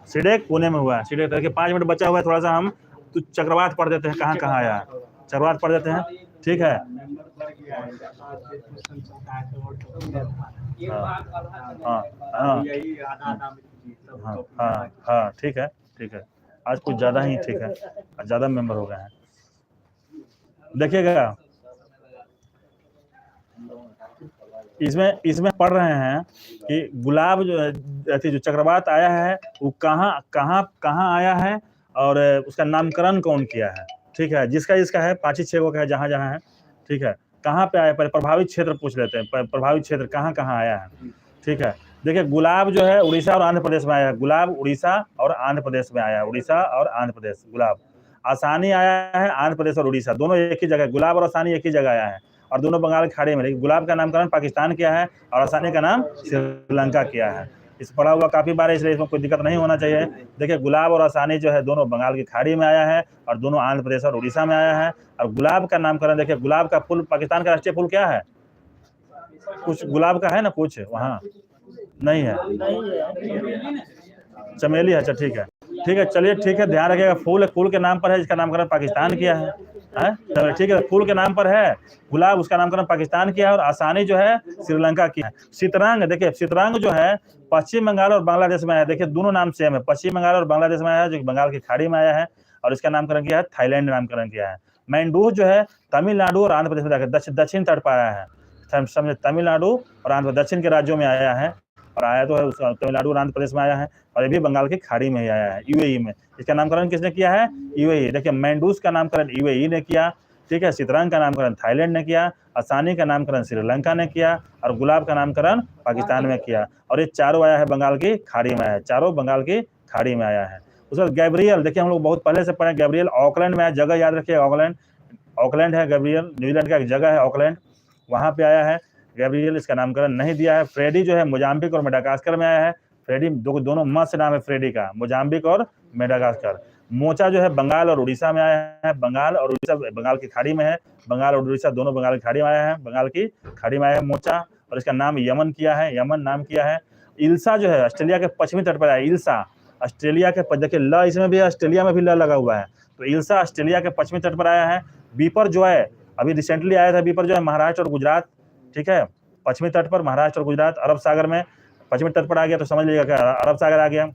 सिडेक पुणे में हुआ है। सिडेक देखिए 5 मिनट बचा हुआ है, थोड़ा सा हम तो चक्रवात पढ़ देते हैं, कहाँ कहाँ आया है, चक्रवात पढ़ देते हैं, ठीक है। हाँ हाँ हाँ हाँ हाँ, ठीक है ठीक है, आज कुछ ज़्यादा ही ठीक है, ज़्यादा मेंबर हो गए हैं। देखिएगा इसमें पढ़ रहे हैं कि गुलाब जो चक्रवात आया है वो कहाँ कहाँ कहाँ आया है और उसका नामकरण कौन किया है, ठीक है। जिसका है 5-6 गो का है, जहाँ जहाँ है, ठीक है। कहाँ पे आया, पहले प्रभावित क्षेत्र पूछ लेते हैं, प्रभावित क्षेत्र कहाँ कहाँ आया है, ठीक है। देखिए गुलाब जो है उड़ीसा और आंध्र प्रदेश में आया है, गुलाब उड़ीसा और आंध्र प्रदेश में आया है, उड़ीसा और आंध्र प्रदेश गुलाब। आसानी आया है आंध्र प्रदेश और उड़ीसा, दोनों एक ही जगह, गुलाब और आसानी एक ही जगह आया है और दोनों बंगाल की खाड़ी में। लेकिन गुलाब का नामकरण पाकिस्तान किया है और आसानी का नाम श्रीलंका किया है। इस पढ़ा हुआ काफ़ी बार है, इसलिए इसमें कोई दिक्कत नहीं होना चाहिए। देखिए गुलाब और आसानी जो है दोनों बंगाल की खाड़ी में आया है और दोनों आंध्र प्रदेश और उड़ीसा में आया है। और गुलाब का नामकरण देखिए, गुलाब का फूल, पाकिस्तान का राष्ट्रीय फूल क्या है, कुछ गुलाब का है ना, कुछ वहाँ नहीं है, चमेली है, अच्छा ठीक है ठीक है, चलिए ठीक है, ध्यान रखिएगा। फूल के नाम पर है, इसका नामकरण पाकिस्तान किया है, ठीक है। फूल के नाम पर है गुलाब, उसका नामकरण पाकिस्तान किया है और आसानी जो है श्रीलंका की है। सितरंग, देखिए सितरंग जो है पश्चिम बंगाल और बांग्लादेश में आया है, देखिए दोनों नाम सेम है, पश्चिम बंगाल और बांग्लादेश में आया है, जो बंगाल की खाड़ी में आया है और इसका नामकरण किया है थाईलैंड ने नामकरण किया है। मैंडूस जो है तमिलनाडु और आंध्र प्रदेश में जाकर दक्षिण तट पर आया है, समझे, तमिलनाडु और आंध्र दक्षिण के राज्यों में आया है और आया तो है तमिलनाडु और आंध्र प्रदेश में आया है और ये भी बंगाल की खाड़ी में ही आया है, यूएई में। इसका नामकरण किसने किया है, यूएई। देखिए मैंडूस का नामकरण यूएई ने किया, ठीक है। सितरंग का नामकरण थाईलैंड ने किया, आसानी का नामकरण श्रीलंका ने किया और गुलाब का नामकरण पाकिस्तान में किया। और ये चारों आया है बंगाल की खाड़ी में आया है, चारों बंगाल की खाड़ी में आया है। उसके बाद गैब्रियल, देखिए हम लोग बहुत पहले से पढ़े, गैब्रियल ऑकलैंड में आया, जगह याद रखिए, ऑकलैंड है गैब्रियल, न्यूजीलैंड का एक जगह है ऑकलैंड, वहाँ पे आया है गैब्रियल। इसका नामकरण नहीं दिया है। फ्रेडी जो है मोजाम्बिक और मेडागास्कर में आया है, फ्रेडी दोनों मत्स्य नाम है फ्रेडी का, मोजाम्बिक और मेडागास्कर। मोचा जो है बंगाल और उड़ीसा में आया है, बंगाल और उड़ीसा बंगाल की खाड़ी में है, बंगाल और उड़ीसा दोनों बंगाल की खाड़ी में आया है, बंगाल की खाड़ी में आया है मोचा और इसका नाम यमन किया है, यमन नाम किया है। इल्सा जो है ऑस्ट्रेलिया के पश्चिमी तट पर आया, इल्सा ऑस्ट्रेलिया के, देखिए ल इसमें भी ऑस्ट्रेलिया में भी ल लगा हुआ है, तो इल्सा ऑस्ट्रेलिया के पश्चिमी तट पर आया है। बीपर जो है अभी रिसेंटली आया था, बीपर जो है महाराष्ट्र और गुजरात, ठीक है, पश्चिमी तट पर महाराष्ट्र और गुजरात, अरब सागर में पश्चिमी तट पर आ गया तो समझ लीजिएगा कि अरब सागर आ गया।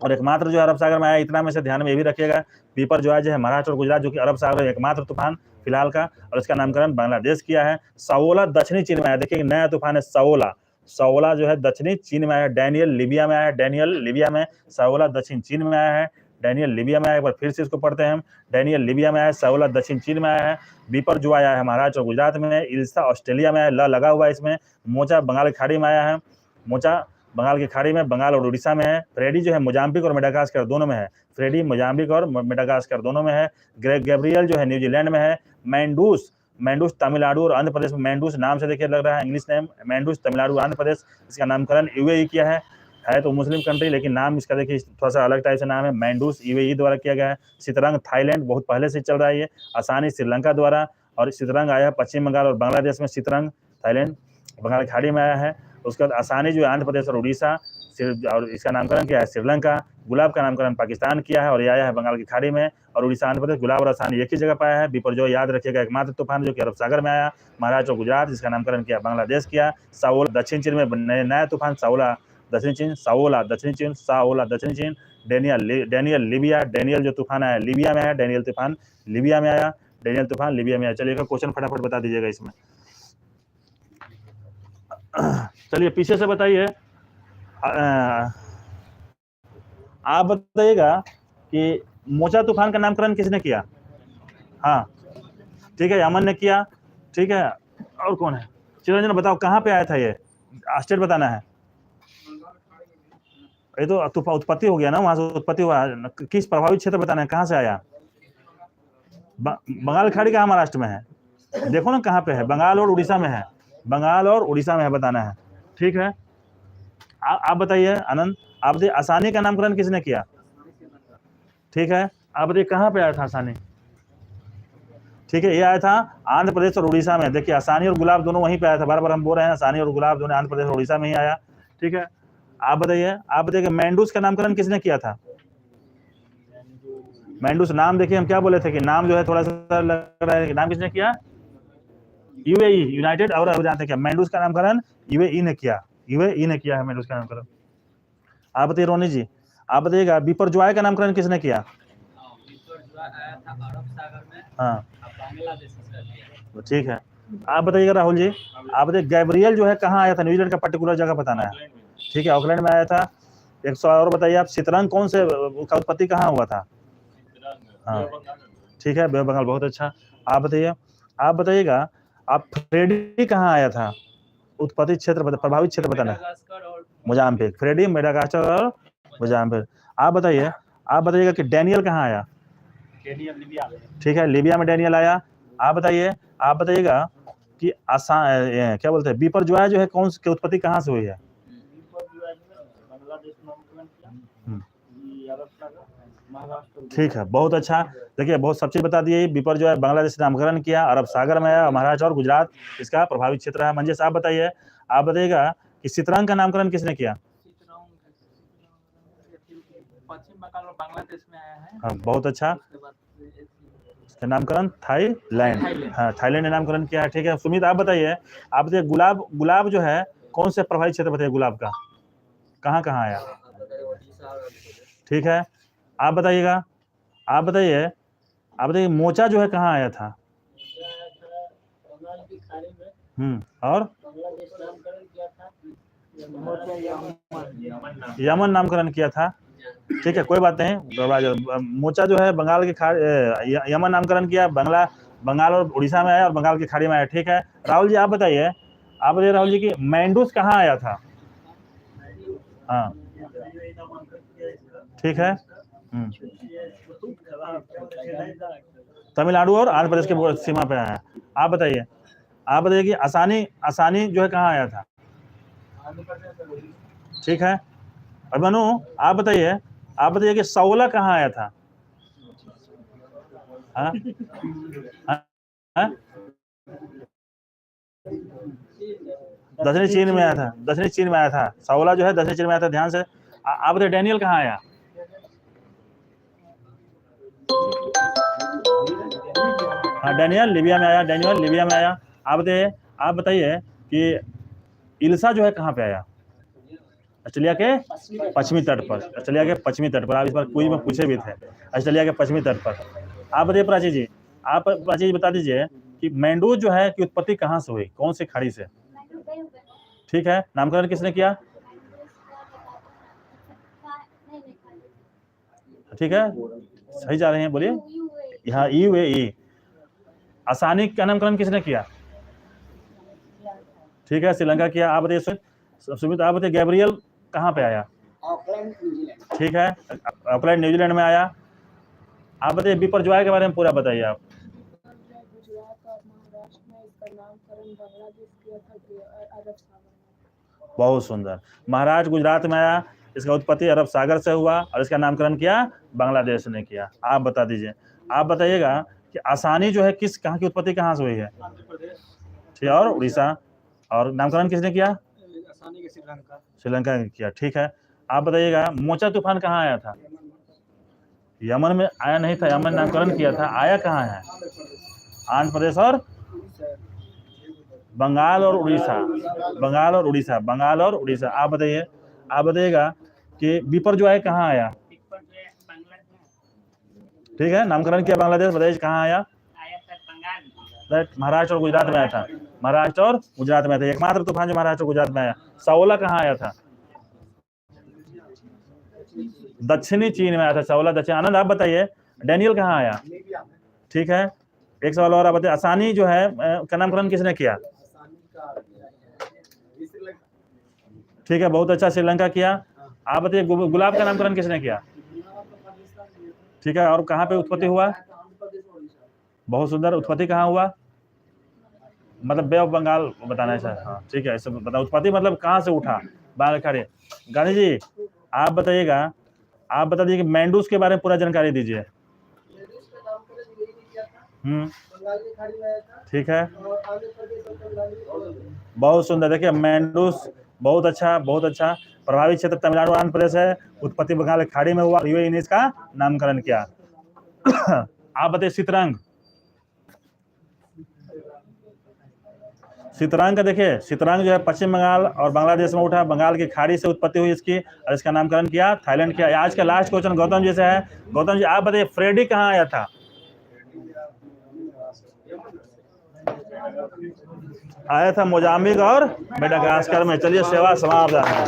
और एकमात्र जो अरब सागर में आया, इतना में से ध्यान में ये भी रखिएगा, बीपर जो है महाराष्ट्र और गुजरात, जो कि अरब सागर एकमात्र तूफान फिलहाल का, और इसका नामकरण बांग्लादेश किया है। साओला दक्षिणी चीन में आया, देखिए नया तूफान है साओला, साओला जो है दक्षिणी चीन में आया है, डैनियल लीबिया में आया है, डैनियल लीबिया में, साओला दक्षिण चीन में आया है, डैनियल लीबिया में आया। एक बार फिर से इसको पढ़ते हैं हम, डैनियल लीबिया में आया है, साओला दक्षिण चीन में आया है, बीपर जो आया है महाराष्ट्र और गुजरात में, इल्सा ऑस्ट्रेलिया में आया, ल लगा हुआ है इसमें, मोचा बंगाल की खाड़ी में आया है, मोचा बंगाल की खाड़ी में, बंगाल और उड़ीसा में है। फ्रेडी जो है मोजाम्बिक और मेडागास्कर दोनों में है, फ्रेडी मोजाम्बिक और मेडागास्कर दोनों में है। गैब्रियल जो है न्यूजीलैंड में है। मैंडूस तमिलनाडु और आंध्र प्रदेश में, मैंडूस नाम से देखिए लग रहा है English name, Mandous Tamil Nadu Andhra Pradesh, इसका नामकरण यूएई किया है तो मुस्लिम कंट्री, लेकिन नाम इसका देखिए थोड़ा सा अलग टाइप से नाम है, मैंडूस यूएई द्वारा किया गया है। सितरंग थाईलैंड बहुत पहले से चल रहा है ये, आसानी श्रीलंका द्वारा, और सितरंग आया है पश्चिम बंगाल और बांग्लादेश में, सितरंग थाईलैंड बंगाल की खाड़ी में आया है। उसके बाद आसानी जो है आंध्र प्रदेश और उड़ीसा, और इसका नामकरण किया है श्रीलंका। गुलाब का नामकरण पाकिस्तान किया है और ये आया है बंगाल की खाड़ी में, और उड़ीसा आंध्र प्रदेश, गुलाब और आसानी एक ही जगह पाया है। बिपरजॉय याद रखिएगा एकमात्र तूफान जो कि अरब सागर में आया, महाराष्ट्र और गुजरात, जिसका नामकरण किया बांग्लादेश किया। साओला दक्षिण चीन में नया तूफान, साओला दक्षिण चीन, साओला दक्षिण चीन, साओला दक्षिण चीन। डेनियल लीबिया, डेनियल जो तूफान आया लीबिया में आया, डेनियल तूफान लीबिया में आया, डेनियल तूफान लीबिया में आया। चलिएगा क्वेश्चन फटाफट बता दीजिएगा इसमें, चलिए पीछे से बताइए, आप बताइएगा कि मोचा तूफान का नामकरण किसने किया? हाँ ठीक है, यमन ने किया, ठीक है, और कौन है? चिरंजन बताओ कहाँ पे आया था ये, स्टेट बताना है। ये तो उत्पत्ति हो गया ना, वहां से उत्पत्ति हुआ, किस प्रभावित क्षेत्र बताना है, कहाँ से आया? बंगाल खाड़ी का महाराष्ट्र में है, देखो ना कहाँ पे है, बंगाल और उड़ीसा में है, बंगाल और उड़ीसा में है बताना है, ठीक है। आप बताइए आनंद, आप बताइए आसानी का नामकरण किसने किया? ठीक है, आप बताइए कहाँ पे आया था आसानी? ठीक है, ये आया था आंध्र प्रदेश और उड़ीसा में। देखिए आसानी और गुलाब दोनों वहीं पे आया था, बार बार हम बोल रहे हैं आसानी और गुलाब दोनों आंध्र प्रदेश और उड़ीसा में ही आया, ठीक है। आप बताइए मेंडूस का नामकरण किसने किया था? मेंडूस नाम देखिए, हम क्या बोले थे कि नाम जो है थोड़ा सा लग रहा है कि नाम किसने किया? यूएई, यूनाइटेड अरब अमीरात ने किया। मेंडूस का नामकरण यूएई ने किया, यूएई ने किया है मेंडूस का नामकरण। आप बताइए रोनी जी, आप बताइएगा बिपरजॉय का नामकरण किसने किया? हाँ ठीक है। आप बताइएगा राहुल जी, आप बताइए गैब्रियल जो है कहाँ आया था? न्यूजीलैंड का पर्टिकुलर जगह बताना है। ठीक है, ऑकलैंड में आया था। एक सवाल और बताइए आप, शतरंज कौन से का उत्पत्ति कहाँ हुआ था? हाँ ठीक है, बे ऑफ बंगाल, बहुत अच्छा। आप बताइए, आप बताइएगा आप फ्रेडी कहाँ आया था? उत्पत्ति क्षेत्र प्रभावित क्षेत्र बताना। मोजाम्बिक, फ्रेडी मेडागास्कर और मोजाम्बिक। आप बताइएगा कि डैनियल कहाँ आया? ठीक है, लीबिया में डैनियल आया। आप बताइएगा कि क्या बोलते हैं बिपरजॉय जो है कौन की उत्पत्ति कहाँ से हुई है? ठीक है, बहुत अच्छा। देखिए बहुत सब चीज बता दिए। बिपरजॉय बांग्लादेश से नामकरण किया, अरब सागर में आया, महाराष्ट्र और गुजरात इसका प्रभावित क्षेत्र है। मंजेश आप बताइएगा कि शतरंज का नामकरण किसने किया? पश्चिम बंगाल और बांग्लादेश में आया है। हाँ बहुत अच्छा, इसका नामकरण थाईलैंड, हाँ थाईलैंड ने नामकरण किया है। ठीक है, सुमित आप बताइए गुलाब जो है कौन से प्रभावित क्षेत्र बताइए गुलाब का कहाँ कहाँ आया? ठीक है, आप बताइए मोचा जो है कहाँ आया था? और यमन नामकरण किया था। ठीक है, कोई बात नहीं। मोचा जो है बंगाल की खाड़ी, यमन नामकरण किया, बंगाल और उड़ीसा में आया और बंगाल की खाड़ी में आया। ठीक है, राहुल जी आप बताइए राहुल जी की मेंडूस कहाँ आया था? हाँ ठीक है, तमिलनाडु और आंध्र प्रदेश के सीमा पे आया है। आप बताइए कि आसानी जो है कहाँ आया था? ठीक है, अभिमनु आप बताइए कि सौला कहाँ आया था? हाँ? हाँ? दक्षिणी चीन में आया था। सौला जो है दक्षिणी चीन में आया था। ध्यान से आप बताइए डैनियल कहाँ आया? हाँ डैनियल लीबिया में आया। आप बताइए कि इल्सा जो है कहाँ पे आया? ऑस्ट्रेलिया के पश्चिमी तट पर। आप इस बार क्विज में पूछे भी थे, ऑस्ट्रेलिया के पश्चिमी तट पर। आप बताइए प्राची जी, बता दीजिए कि मेंडूस जो है की उत्पत्ति कहाँ से हुई, कौन सी खाड़ी से? ठीक है, नामकरण किसने किया? ठीक है, सही जा रहे हैं, बोलिए। यहाँ यूएई। आसानी का नामकरण किसने किया? ठीक है, श्रीलंका किया। आप बताइए सुमित, आप बताइए गैब्रियल कहाँ पे आया? ठीक है, ऑकलैंड न्यूजीलैंड में आया। आप बताइए बिपरजॉय के बारे में पूरा बताइए आप। बहुत सुंदर, महाराष्ट्र गुजरात में आया, इसका उत्पत्ति अरब सागर से हुआ और इसका नामकरण किया बांग्लादेश ने किया। आप बता दीजिए, आप बताइएगा कि आसानी जो है कहाँ की उत्पत्ति कहाँ से हुई है? ठीक, और उड़ीसा। और नामकरण किसने किया? श्रीलंका ने किया। ठीक है, आप बताइएगा मोचा तूफान कहाँ आया था? यमन में आया नहीं था, यमन नामकरण किया था। आया कहाँ है? आंध्र प्रदेश और बंगाल और उड़ीसा। आप बताइएगा कि बिपरजॉय कहाँ आया? ठीक है, नामकरण किया बांग्लादेश। बताइए कहाँ आया? महाराष्ट्र और गुजरात में आया था। एकमात्र तूफान जो महाराष्ट्र और गुजरात में आया। सौला कहाँ आया था? दक्षिणी चीन में आया था सौला, दक्षिण। आनंद आप बताइए डैनियल कहाँ आया? ठीक है, एक सवाल और आप बताइए आसानी जो है का नामकरण किसने किया? ठीक है, बहुत अच्छा, श्रीलंका किया। आप बताइए गुलाब का नामकरण किसने किया? ठीक है, और कहाँ पे उत्पत्ति हुआ? बहुत सुंदर, उत्पत्ति कहाँ हुआ? मतलब बे ऑफ बंगाल बताना है सर। हाँ ठीक है, सब बता, उत्पत्ति मतलब कहाँ से उठा बाल खड़े। गांधी जी आप बता दीजिए कि मेंडूस के बारे में पूरा जानकारी दीजिए। ठीक है, बहुत सुंदर। देखिए बहुत अच्छा, बहुत अच्छा। प्रभावित क्षेत्र तमिलनाडु आंध्र प्रदेश है, उत्पत्ति बंगाल की खाड़ी में हुआ, यूएई ने इसका नामकरण किया। आप बताइए सितरंग। सितरंग का देखिए, सितरंग जो है पश्चिम बंगाल और बांग्लादेश में उठा, बंगाल की खाड़ी से उत्पत्ति हुई इसकी, और इसका नामकरण किया थाईलैंड किया। आज का लास्ट क्वेश्चन गौतम जी से है। गौतम जी आप बताइए फ्रेडी कहाँ आया था? आया था मोजाम्बिक और मेडागास्कर में। चलिए सेवा समाप्त है।